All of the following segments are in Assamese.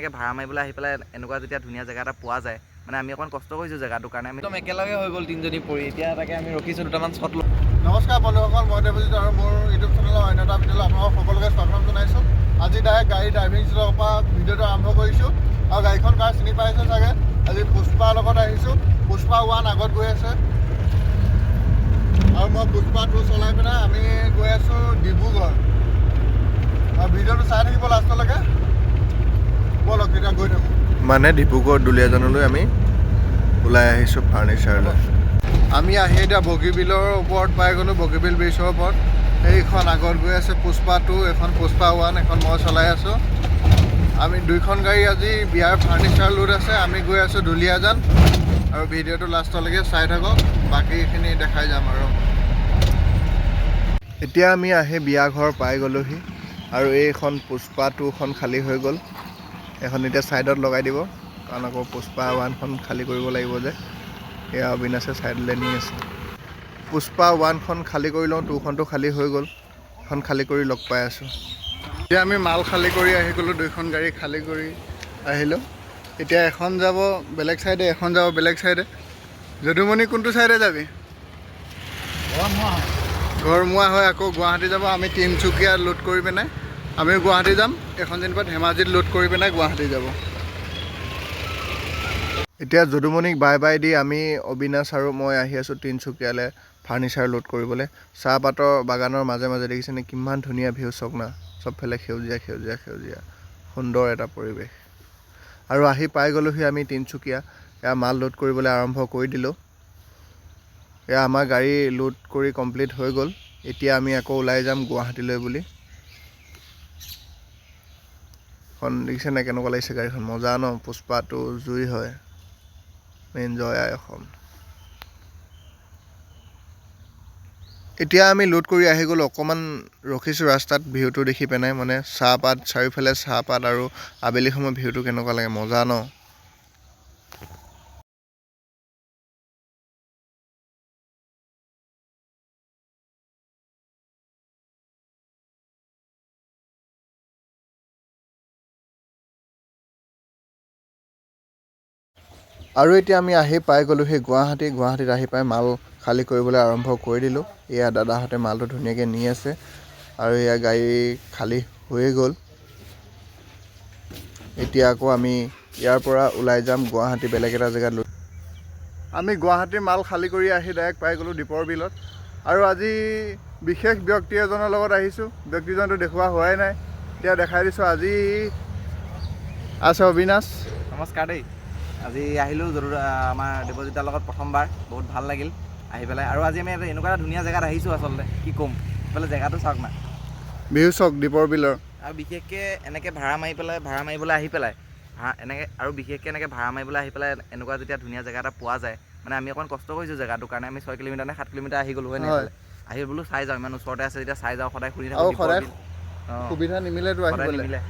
এনেকৈ ভাড়া মাৰিবলৈ আহি পেলাই এনেকুৱা যেতিয়া ধুনীয়া জেগা এটা পোৱা যায় মানে আমি অকণ কষ্ট কৰিছোঁ জেগাটোৰ কাৰণে আমি একদম একেলগে হৈ গ'ল তিনিজনী পৰি এতিয়া তাকে আমি ৰখিছোঁ দুটামান শ্বট লৈ। নমস্কাৰ বন্ধুসকল, মই দেৱজিত আৰু মোৰ ইউটিউব চেনেলৰ অন্য এটা ভিডিঅ'লৈ আপোনালোক সকলোকে স্বাগতম জনাইছোঁ। আজি ডাইৰেক্ট গাড়ী ড্ৰাইভিং স্কুলৰ পৰা ভিডিঅ'টো আৰম্ভ কৰিছোঁ আৰু গাড়ীখন কাৰ চিনি পাইছোঁ চাগে। আজি পুষ্পাৰ লগত আহিছোঁ। পুষ্পা 1 আগত গৈ আছে আৰু মই পুষ্পা 2 চলাই পিনে আমি গৈ আছোঁ ডিব্ৰুগড় আৰু ভিডিঅ'টো চাই থাকিব লাষ্টলৈকে। ব'লক তেতিয়া গৈ থাকোঁ। মানে ডিব্ৰুগড় দুলীয়াজানলৈ আমি ওলাই আহিছোঁ ফাৰ্ণিচাৰলৈ। আমি আহি এতিয়া বগীবিলৰ ওপৰত পাই গ'লোঁ, বগীবিল ব্ৰিজৰ ওপৰত। এইখন আগত গৈ আছে পুষ্পা 2, এখন পুষ্পা 1, এখন মই চলাই আছোঁ। আমি দুইখন গাড়ী আজি বিয়াৰ ফাৰ্ণিচাৰ লোড আছে। আমি গৈ আছোঁ দুলীয়াজান আৰু ভিডিঅ'টো লাষ্টলৈকে চাই থাকক, বাকীখিনি দেখাই যাম আৰু। এতিয়া আমি আহি বিয়া ঘৰ পাই গ'লোহি আৰু এইখন পুষ্পা 2খন খালী হৈ গ'ল। এখন এতিয়া ছাইডত লগাই দিব কাৰণ আকৌ পুষ্পা 1খন খালী কৰিব লাগিব যে। এয়া অবিনাশে ছাইডলৈ নি আছে। পুষ্পা 1খন খালী কৰি লওঁ, 2খনটো খালী হৈ গ'ল। এখন খালী কৰি লগ পাই আছোঁ। এতিয়া আমি মাল খালী কৰি আহি গ'লোঁ, দুইখন গাড়ী খালী কৰি আহিলোঁ। এতিয়া এখন যাব বেলেগ ছাইডে, এখন যাব বেলেগ ছাইডে। যদুমণি কোনটো ছাইডে যাবি? ঘৰমুৱা হৈ আকৌ গুৱাহাটী যাব। আমি তিনিচুকীয়া লোড কৰি পিনে আমিও গুৱাহাটী যাম। এখন যেনিবা ধেমাজিত লোড কৰি পিনে গুৱাহাটী যাব। এতিয়া যদুমণিক বাই বাই দি আমি অবিনাশ আৰু মই আহি আছোঁ তিনিচুকীয়ালৈ ফাৰ্ণিচাৰ লোড কৰিবলৈ। চাহপাতৰ বাগানৰ মাজে মাজে দেখিছেনে কিমান ধুনীয়া ভিউ, চাওক না, চবফালে সেউজীয়া সেউজীয়া সেউজীয়া, সুন্দৰ এটা পৰিৱেশ। আৰু আহি পাই গ'লোহি আমি তিনিচুকীয়া। এয়া মাল লোড কৰিবলৈ আৰম্ভ কৰি দিলোঁ। এয়া আমাৰ গাড়ী লোড কৰি কমপ্লিট হৈ গ'ল। এতিয়া আমি আকৌ ওলাই যাম গুৱাহাটীলৈ বুলি। এখন দেখিছেনে কেনেকুৱা লাগিছে গাড়ীখন, মজা ন? পুষ্পা 2 জুই হয়, মেইন জয় আই অসম। এতিয়া আমি লোড কৰি আহি গ'লোঁ। অকণমান ৰখিছোঁ ৰাস্তাত ভিউটো দেখি পেলাই, মানে চাহপাত, চাৰিওফালে চাহপাত আৰু আবেলি সময়ত ভিউটো কেনেকুৱা লাগে, মজা ন? আৰু এতিয়া আমি আহি পাই গ'লোঁ সেই গুৱাহাটীত আহি পাই মাল খালী কৰিবলৈ আৰম্ভ কৰি দিলোঁ। এয়া দাদাহঁতে মালটো ধুনীয়াকৈ নি আছে আৰু এয়া গাড়ী খালী হৈয়ে গ'ল। এতিয়া আকৌ আমি ইয়াৰ পৰা ওলাই যাম গুৱাহাটী বেলেগ এটা জেগাত লৈ। আমি গুৱাহাটীৰ মাল খালী কৰি আহি ডাইৰেক্ট পাই গ'লোঁ দীপৰ বিলত। আৰু আজি বিশেষ ব্যক্তি এজনৰ লগত আহিছোঁ। ব্যক্তিজনটো দেখুওৱা হোৱাই নাই, এতিয়া দেখাই দিছোঁ। আজি আছে অবিনাশ। নমস্কাৰ দেই। আজি আহিলোঁ আমাৰ দেৱজিতৰ লগত প্ৰথমবাৰ, বহুত ভাল লাগিল আহি পেলাই। আৰু আজি আমি এনেকুৱা এটা ধুনীয়া জেগাত আহিছোঁ, আচলতে কি ক'ম, এইফালে জেগাটো চাওক না, ভিউ চাওক দীপৰ বিলৰ। আৰু বিশেষকৈ এনেকৈ ভাড়া মাৰিবলৈ আহি পেলাই এনেকুৱা যেতিয়া ধুনীয়া জেগা এটা পোৱা যায় মানে আমি অকণ কষ্ট কৰিছোঁ জেগাটোৰ কাৰণে। আমি 6 কিলোমিটাৰ নে 7 কিলোমিটাৰ আহি গ'লোঁ হয় নাই, আহি বোলো চাই যাওঁ, ইমান ওচৰতে আছে যেতিয়া চাই যাওঁ। সদায় শুনি থাকোঁ, সদায় সুবিধা নিমিলেতো আহিবলৈ,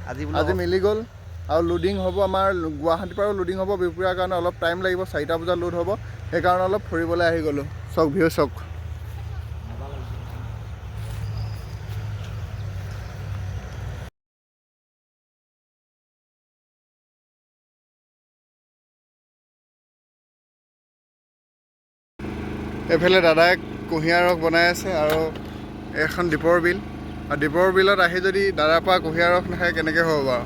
আজি মিলি গ'ল। আৰু লোডিং হ'ব আমাৰ গুৱাহাটীৰ পৰাও লোডিং হ'ব বিহপুৰীয়াৰ কাৰণে, অলপ টাইম লাগিব, 4টা বজাত লোড হ'ব। সেইকাৰণে অলপ ফুৰিবলৈ আহি গ'লোঁ। চাওক ভিউ চাওক। এইফালে দাদাই কুঁহিয়াৰ ৰস বনাই আছে আৰু এখন দীপৰ বিল। আৰু দীপৰ বিলত আহি যদি দাদাৰ পৰা কুঁহিয়াৰ ৰস নাখায় কেনেকৈ হ'ব বাৰু।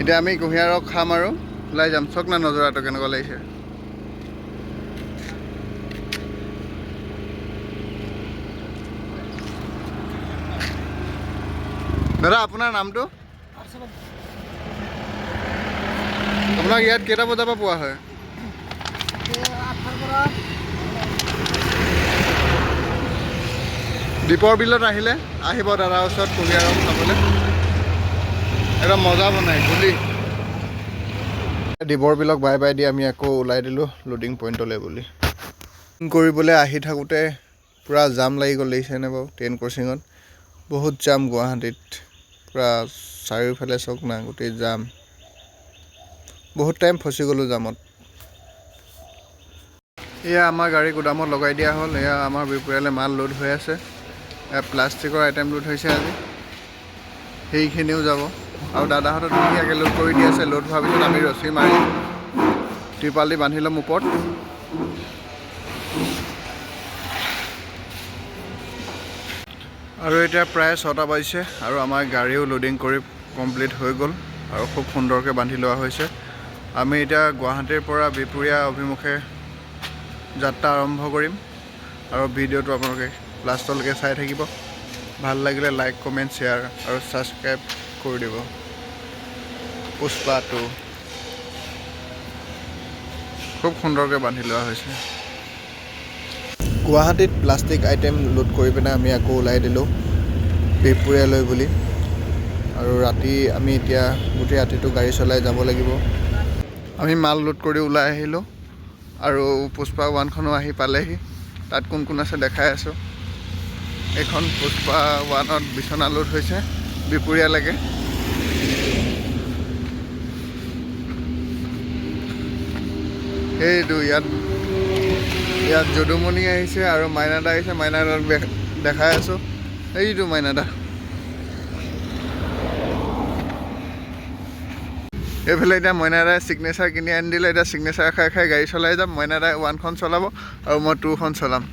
এতিয়া আমি কুঁহিয়াৰ ৰস খাম আৰু ওলাই যাম। চাওক না নজৰাটো কেনেকুৱা লাগিছে। দাদা আপোনাৰ নামটো? আপোনাক ইয়াত কেইটা বজাৰ পৰা পোৱা হয়? দীপৰ বিলত আহিলে আহিব দাদাৰ ওচৰত কুঁহিয়াৰ ৰস খাবলৈ, একদম মজা বনাই গুলি। দীপৰ বিলক বাই বাই দি আমি আকৌ ওলাই দিলোঁ লোডিং পইণ্টলৈ বুলি। কৰিবলৈ আহি থাকোঁতে পূৰা জাম লাগি গ'ল, দেখিছেনে বাৰু? ট্ৰেইন ক্ৰচিঙত বহুত জাম গুৱাহাটীত, পূৰা চাৰিওফালে চাওক না, গোটেই জাম। বহুত টাইম ফচি গ'লোঁ জামত। এয়া আমাৰ গাড়ী গুদামত লগাই দিয়া হ'ল। এয়া আমাৰ বিহপুৰীয়ালৈ মাল লোড হৈ আছে। এয়া প্লাষ্টিকৰ আইটেম লোড হৈছে আজি, সেইখিনিও যাব আৰু দাদাহঁতে ধুনীয়াকৈ লোড কৰি দি আছে। লোড হোৱাৰ পিছত আমি ৰছী মাৰি ত্ৰিপাল দি বান্ধি ল'ম ওপৰত। আৰু এতিয়া প্ৰায় 6টা বাজিছে আৰু আমাৰ গাড়ীও লোডিং কৰি কমপ্লিট হৈ গ'ল আৰু খুব সুন্দৰকৈ বান্ধি লোৱা হৈছে। আমি এতিয়া গুৱাহাটীৰ পৰা বিহপুৰীয়া অভিমুখে যাত্ৰা আৰম্ভ কৰিম আৰু ভিডিঅ'টো আপোনালোকে লাষ্টলৈকে চাই থাকিব। ভাল লাগিলে লাইক, কমেণ্ট, শ্বেয়াৰ আৰু ছাবস্ক্ৰাইব কৰি দিব। পুষ্পা 2 খুব সুন্দৰকৈ বান্ধি লোৱা হৈছে। গুৱাহাটীত প্লাষ্টিক আইটেম লোড কৰি পিনে আমি আকৌ ওলাই দিলোঁ বিহপুৰীয়ালৈ বুলি। আৰু ৰাতি আমি এতিয়া গোটেই ৰাতিটো গাড়ী চলাই যাব লাগিব। আমি মাল লোড কৰি ওলাই আহিলোঁ আৰু পুষ্পা 1খনো আহি পালেহি। তাত কোন কোন আছে দেখাই আছোঁ। এইখন পুষ্পা 1ত বিচনা লোড হৈছে বিহপুৰীয়ালৈকে। এইটো ইয়াত যদুমণি আহিছে আৰু মাইনাদা আহিছে। মাইনাদাক দেখাই আছোঁ। এইটো মাইনাদা। এইফালে এতিয়া মইনাদাই ছিগনেচাৰ কিনি আনি দিলে। এতিয়া ছিগনেচাৰ খাই খাই গাড়ী চলাই যাম। মইনাদাই 1খন চলাব আৰু মই 2খন চলাম।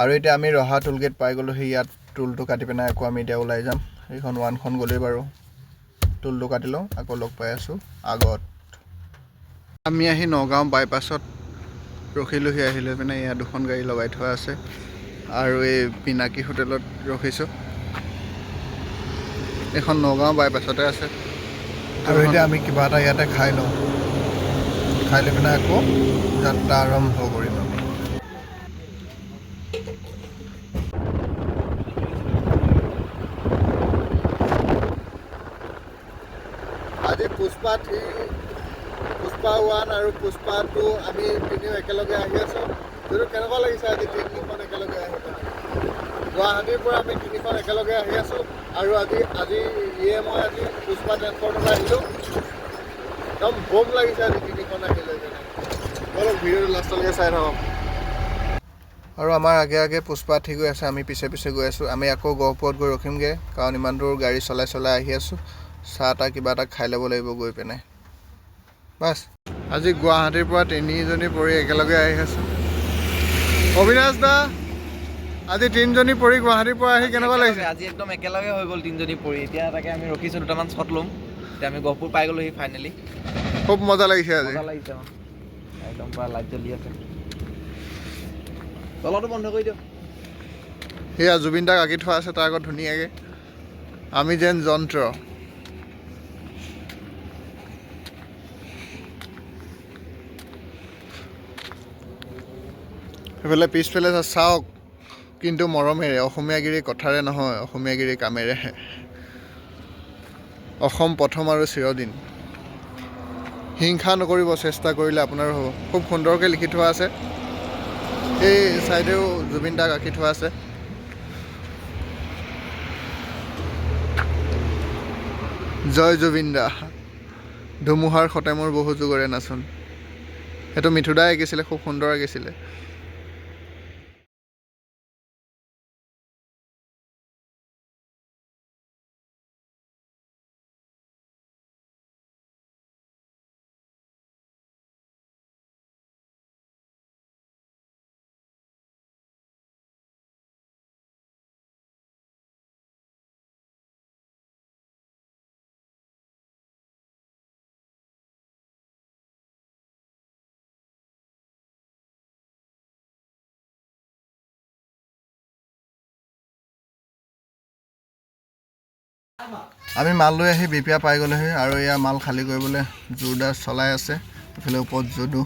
আৰু এতিয়া আমি ৰহা টোল গেট পাই গ'লোহি। ইয়াত টোলটো কাটি পিনে আকৌ আমি এতিয়া ওলাই যাম। এইখন 1খন গ'লেই বাৰু। টোলটো কাটি লওঁ, আকৌ লগ পাই আছোঁ আগত। আমি আহি নগাঁও বাইপাছত ৰখিলোহি। আহি লৈ পিনে ইয়াত 2খন গাড়ী লগাই থোৱা আছে আৰু এই পিনাকী হোটেলত ৰখিছোঁ। এইখন নগাঁও বাইপাছতে আছে। আৰু এতিয়া আমি কিবা এটা ইয়াতে খাই লওঁ। খাই লৈ পিনে আকৌ যাত্ৰা আৰম্ভ কৰিম। আজি পুষ্পা 3, পুষ্পা 1 আৰু পুষ্পা 2 আমি তিনিও একেলগে আহি আছোঁ। যিটো কেনেকুৱা লাগিছে আজি তিনিখন একেলগে আহি পেলাই? গুৱাহাটীৰ পৰা আমি 3খন একেলগে আহি আছোঁ আৰু আজি মই আজি পুষ্পা ট্ৰেন্সপৰ্টলৈ আহিলোঁ। একদম বোম লাগিছে আজি 3খন আহি লৈ পেলাই। বলক ভিডিঅ'টো লাষ্টলৈকে চাই থাকক। আৰু আমাৰ আগে আগে পুষ্পা 3 গৈ আছে। আমি পিছে পিছে গৈ আছোঁ। আমি আকৌ গহপুৰত গৈ ৰখিমগৈ, কাৰণ ইমান দূৰ গাড়ী চলাই আহি আছোঁ। চাহ তাহ কিবা এটা খাই ল'ব লাগিব গৈ পিনে। বাছ। আজি গুৱাহাটীৰ পৰা 3জনী পৰি একেলগে আহি আছোঁ। অবিনাশ দা, আজি 3জনী পৰি গুৱাহাটীৰ পৰা আহি কেনেকুৱা লাগিছে? আজি একদম একেলগে হৈ গ'ল 3জনী পৰি। এতিয়া তাকে আমি ৰখিছোঁ, দুটামান শ্বট ল'ম। এতিয়া আমি গহপুৰ পাই গ'লোহি ফাইনেলি। খুব মজা লাগিছে আজি। মজা লাগিছে একদম পুৰা লাইট জ্বলি আছে। তলতো বন্ধ কৰি দিয়ক। সেয়া জুবিন দাক আঁকি থোৱা আছে তাৰ আগত ধুনীয়াকৈ। আমি যেন যন্ত্ৰ। সেইফালে পিছফালে চাওক, কিন্তু মৰমেৰে। অসমীয়াগিৰি কথাৰে নহয়, অসমীয়াগিৰি কামেৰেহে। অসম প্ৰথম আৰু চিৰদিন। হিংসা নকৰিব, চেষ্টা কৰিলে আপোনাৰো হ'ব। খুব সুন্দৰকৈ লিখি থোৱা আছে। এই ছাইডেও জুবিন দাক আঁকি থোৱা আছে। জয় জুবিন দা, ধুমুহাৰ সতে মোৰ বহু যুগৰে নাচোন। সেইটো মিঠুদাই আঁকিছিলে, খুব সুন্দৰ আঁকিছিলে। আমি মাল লৈ আহি বিপিয়া পাই গ'লোহি আৰু এয়া মাল খালী কৰিবলৈ জোৰদাৰ চলাই আছে। এইফালে ওপৰত যদু।